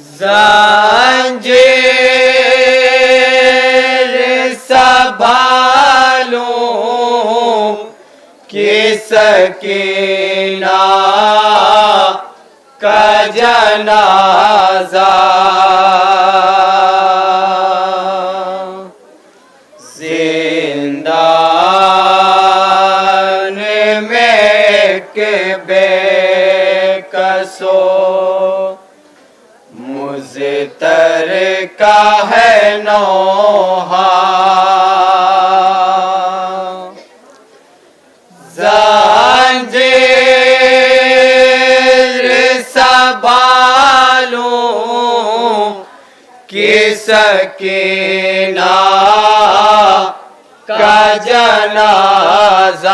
जंजीर संभालूं कि सकीना का जनाजा जिंदान में के बेकसो मुज़तर का है नौहा जंजीर संभालूं कि सकीना का जनाजा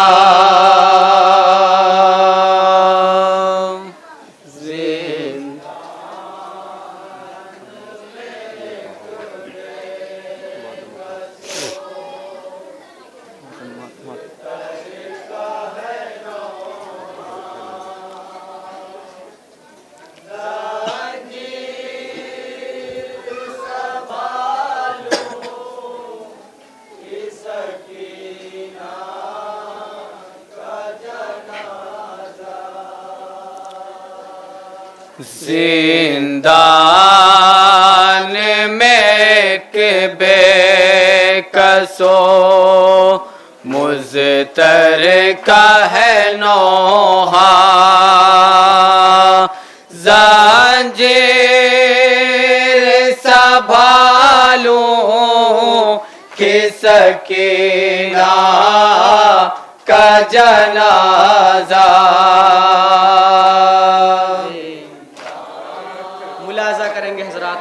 जिंदान में के बेकसो मुज़तर का है नौहा जंजीर संभालूं कि सकीना का जनाजा मुलाजा करेंगे हजरात।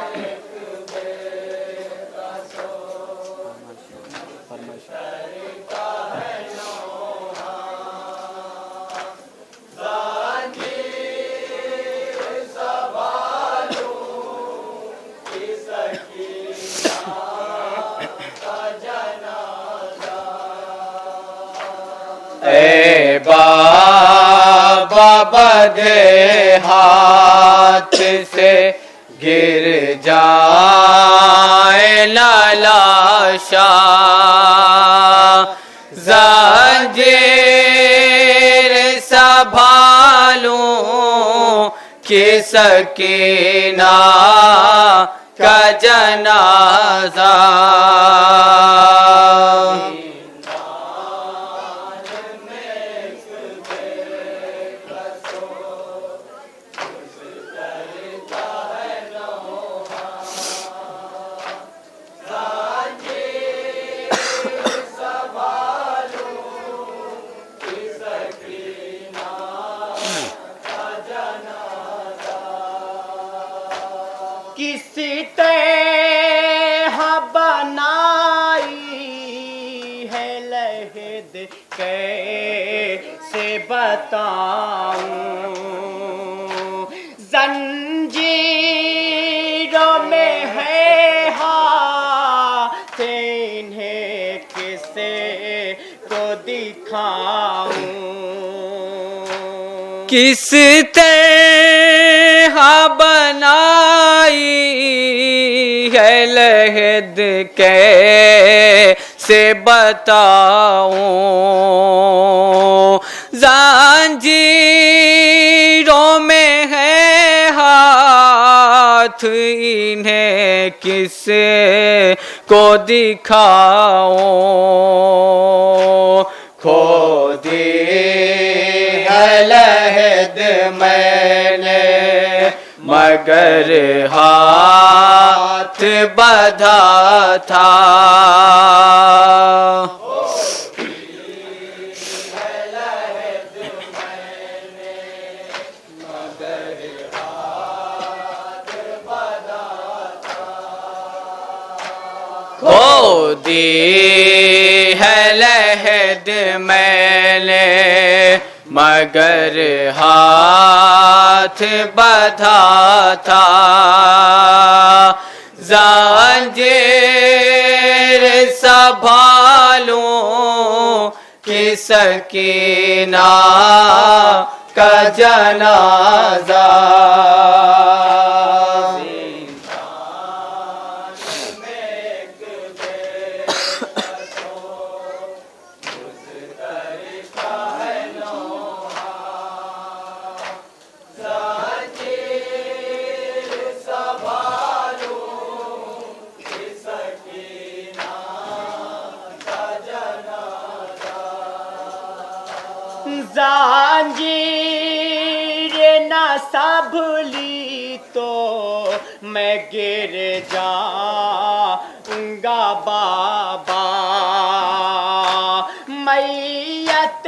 ए बाबा बदे हाथ से गिर जाए लाशा जंजीर संभालूं कि सकीना का जनाजा किसी तरह बनाई है लहद कैसे बताऊं जंजीरों में है हाथ इन्हें किसे को दिखाऊं किस तरह बनाई है लहद कैसे बताऊं जंजीरों में है हाथ इन्हें किसे को दिखाऊं खो दी है लहद मैंने मगर हाथ बंधा था खो दी है लहद मैंने मगर हाथ बंधा था जंजीर संभालूं कि सकीना का जनाजा जंजीर न संभली तो मैं गिर जाऊंगा बाबा, मैयत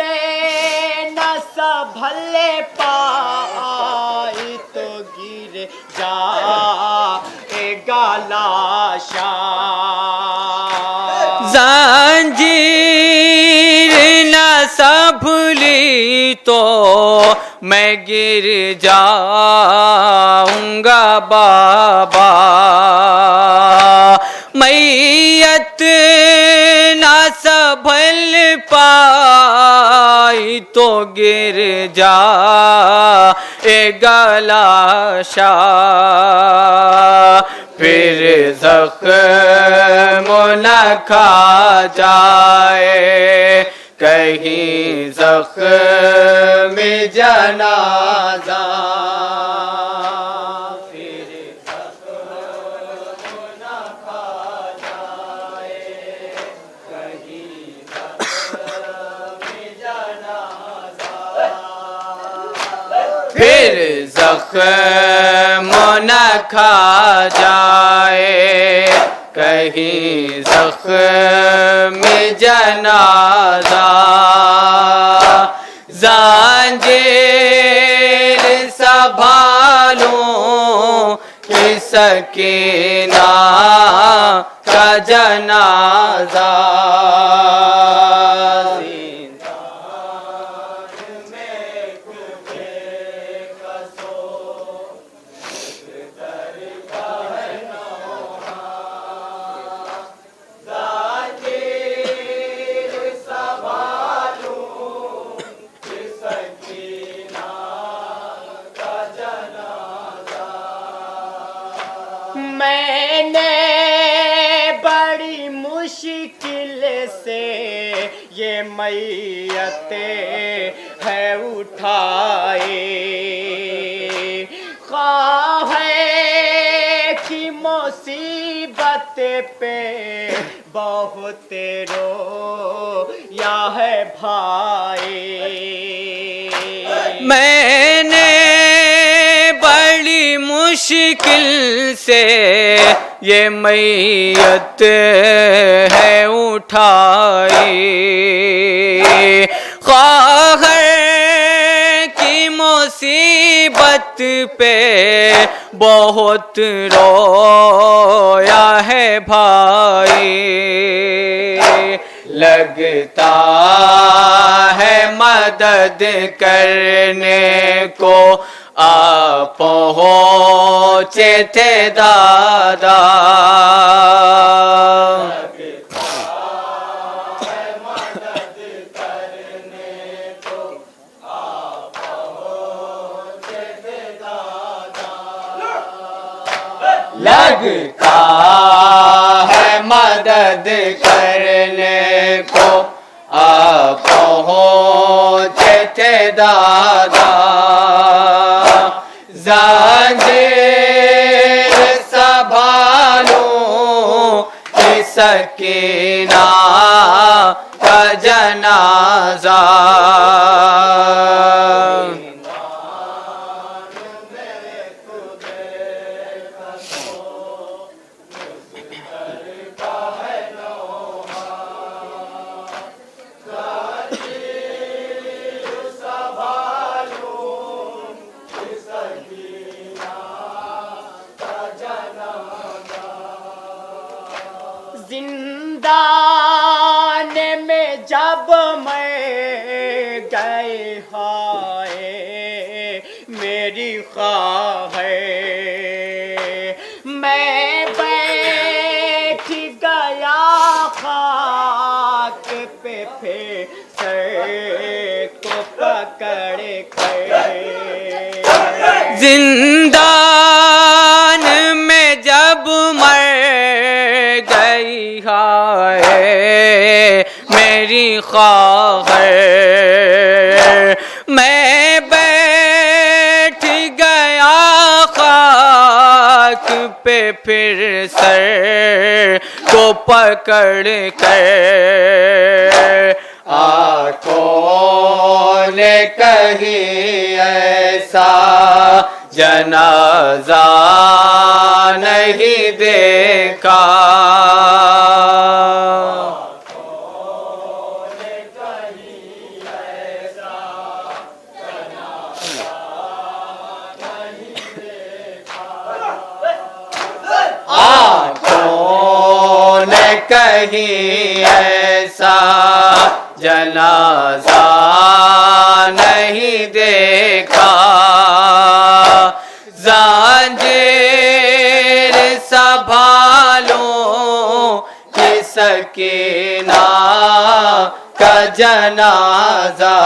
न संभल पाई तो गिर जाएगा लाशा। जंजीर न संभली तो मैं गिर जाऊंगा बाबा, मैयत न संभल पाई तो गिर जाएगा लाशा। फिर ज़ख्म न खा जाए कहीं ज़ख्म जनाज़ा, फिर ज़ख्म न खा जाए कहीं ज़ख्म जनाज़ा, फिर ज़ख्म न खा जाए कहीं ज़ख्म जनाज़ा। जंजीर संभालूं कि सकीना का जनाज़ा, मैंने बड़ी मुश्किल से ये मैयते है उठाए, ख्वाहे की मुसीबत पे बहुत रोया है भाई। मैंने बड़ी मुश्किल से ये मैयत है उठाई, ख्वाहर की मुसीबत पे बहुत रोया है भाई। लगता है मदद करने को आप पहुँचे थे दादा, मदद करने को आप पहुँचे थे दादा। लगता है मदद करने को आप पहुँचे थे दादा, जंजीर संभालूं कि सकीना का जनाज़ा। जिंदान में जब मैं गए हाय मेरी ख्वाह है, मैं बैठ गया खाक पे फिर सर को पकड़ के। जिंदान में जब मर गई हाय मेरी ख्वाह है, मैं बैठ गया खाक पे फिर सर को पकड़ कर। आँखों ने कहीं ऐसा जनाजा नहीं देखा। आँखों ने कहीं ऐसा जनाजा नहीं देखा। ज़ंजीर संभालो कि सकीना का जनाजा।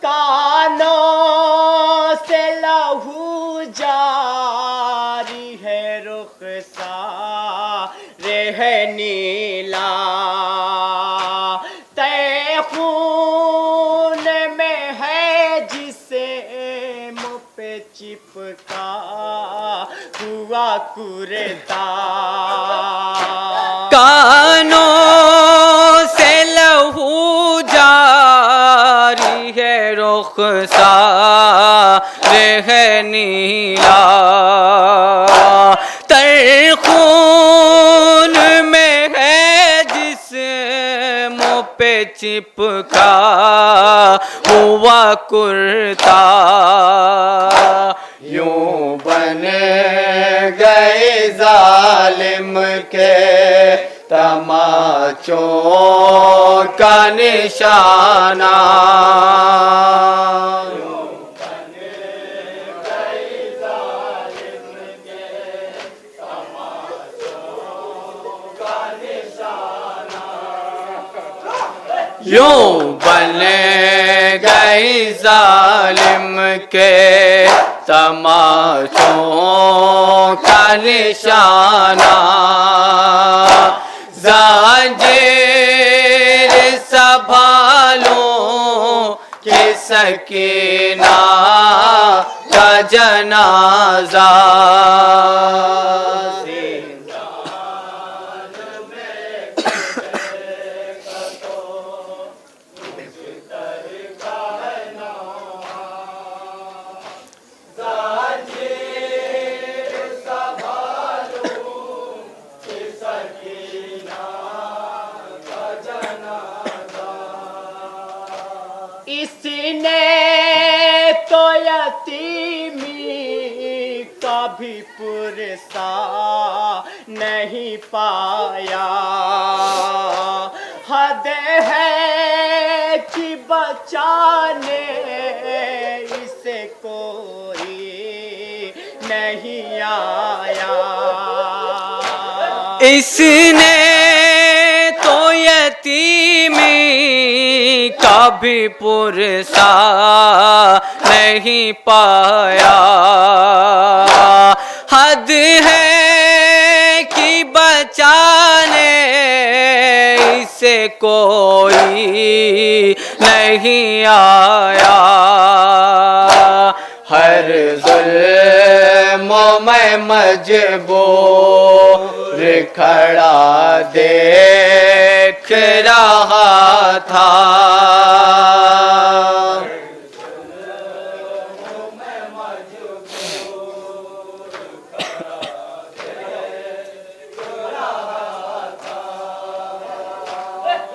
कानों से लहू जारी है, रुखसारे है नीला। तय खून में है जिसे मुँह पे चिपका हुआ कुर्ता। कानों से लहू जारी है, रुखसारे है नीला। तर खून में है जिस मुँह पे चिपका हुआ कुर्ता। यूं बन गए जालिम के तमाचों का निशाना। यूं बन गई जालिम के तमाचों का निशाना। ज़ंजीर संभालो कि सकीना का जनाजा। इसने तो यतीमी कभी पुरसा नहीं पाया। हद है कि बचाने इसे कोई नहीं आया। इसने तो यतीमी कभी पुरसा नहीं पाया। हद है कि बचाने इसे कोई नहीं आया। हर ज़ुल्म में मजबूर खड़ा देख रहा था।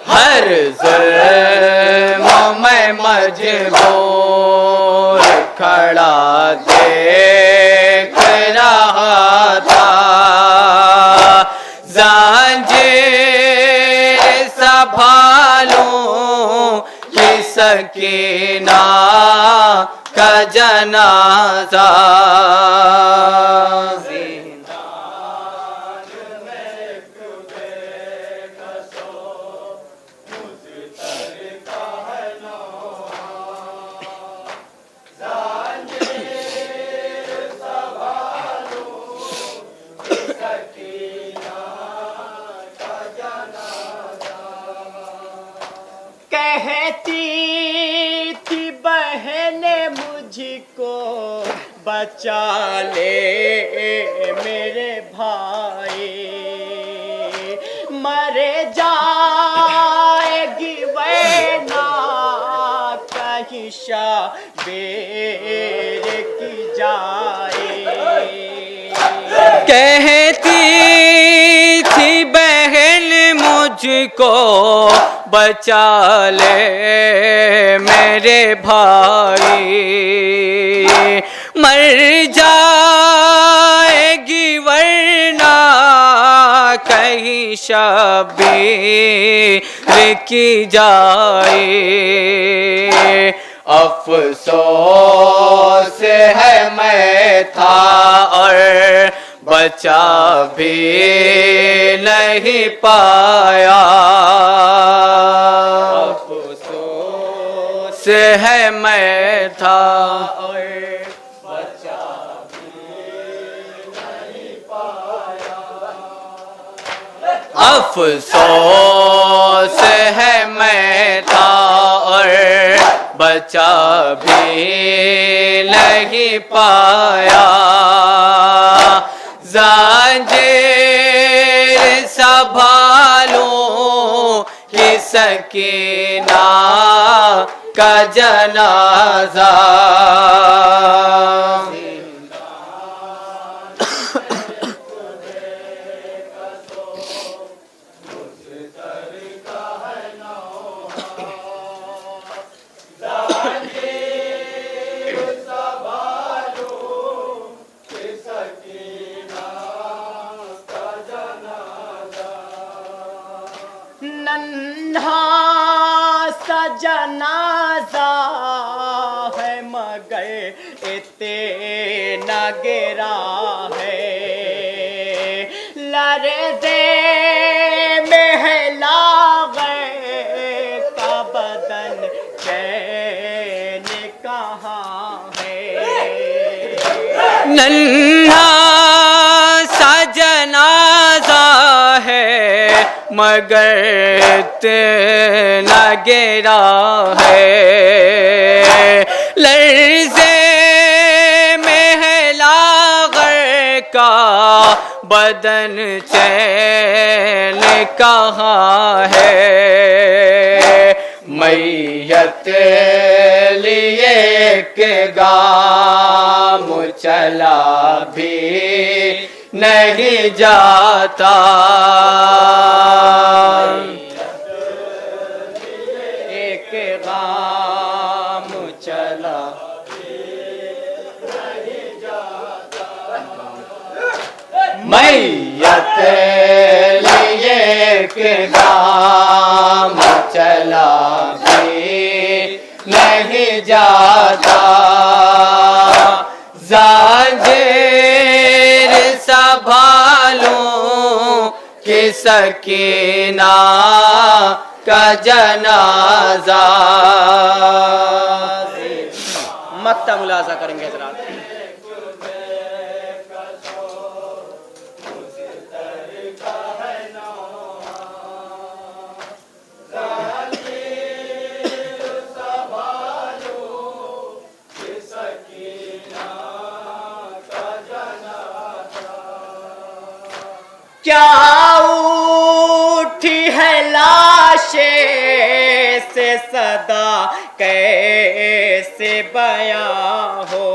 हर ज़ुल्म में मजबूर खड़ा देख रहा था। ज़ंजीर संभालो कि सकीना का जनाजा। ने मुझको बचा ले मेरे भाई, मर जाएगी वरना कहीं शबीर की जाए। कहती थी बहन मुझको बचा ले मेरे भाई, मर जाएगी वरना कहीं शबीर की जाए। अफसोस है मैं था और बचा भी नहीं पाया, अफसोस है मैं था और बचा भी नहीं पाया। अफसोस है मैं था और बचा भी नहीं पाया। ज़ंजीर संभालूं कि सकीना का जनाजा, नन्हा सा जनाजा है मगर इतना गिरा है, लर्ज़े में है लाग़े का बदन चैन कहाँ है। नन्हा सा जनाजा है मगर इतना गिरा है, लर्ज़े में है लाग़र का बदन चैन कहाँ है। मैयत लिए के गाम चला भी नहीं जाता, एक गाम चला मैयत लिए के गाम चला भी नहीं जाता। ज़ंजीर संभालूं कि सकीना का जनाजा। मक्ता मुलाजा करेंगे हज़रात। क्या उठी है लाशें से सदा कैसे बयां हो,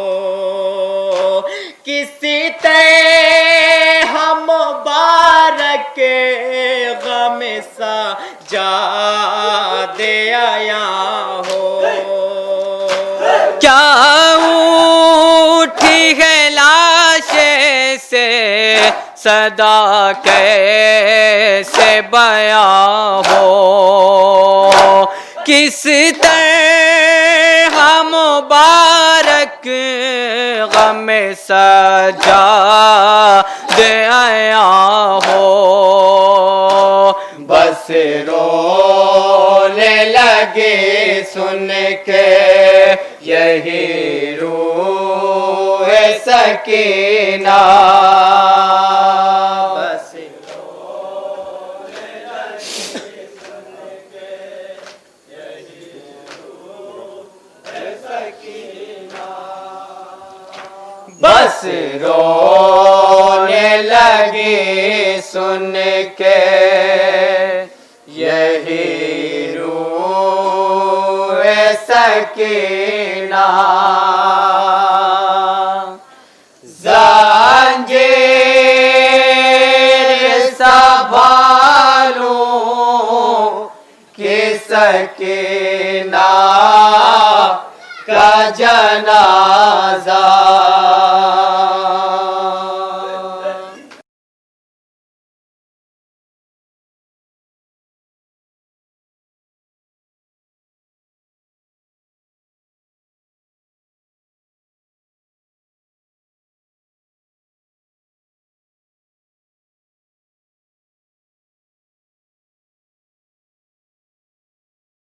किसी तरह हम मुबारक गम सा जा दे आया हो। क्या उठी है लाशें से सदा कैसे बयां हो, किस तरह मुबारक गम सजा दे आया हो। बस रोने लगे सुन के यही रूह सकीना, सकीना। बस रोने लगी सुन के यही रूह सकीना। जंजीर संभालूं कि सकीना का जनाजा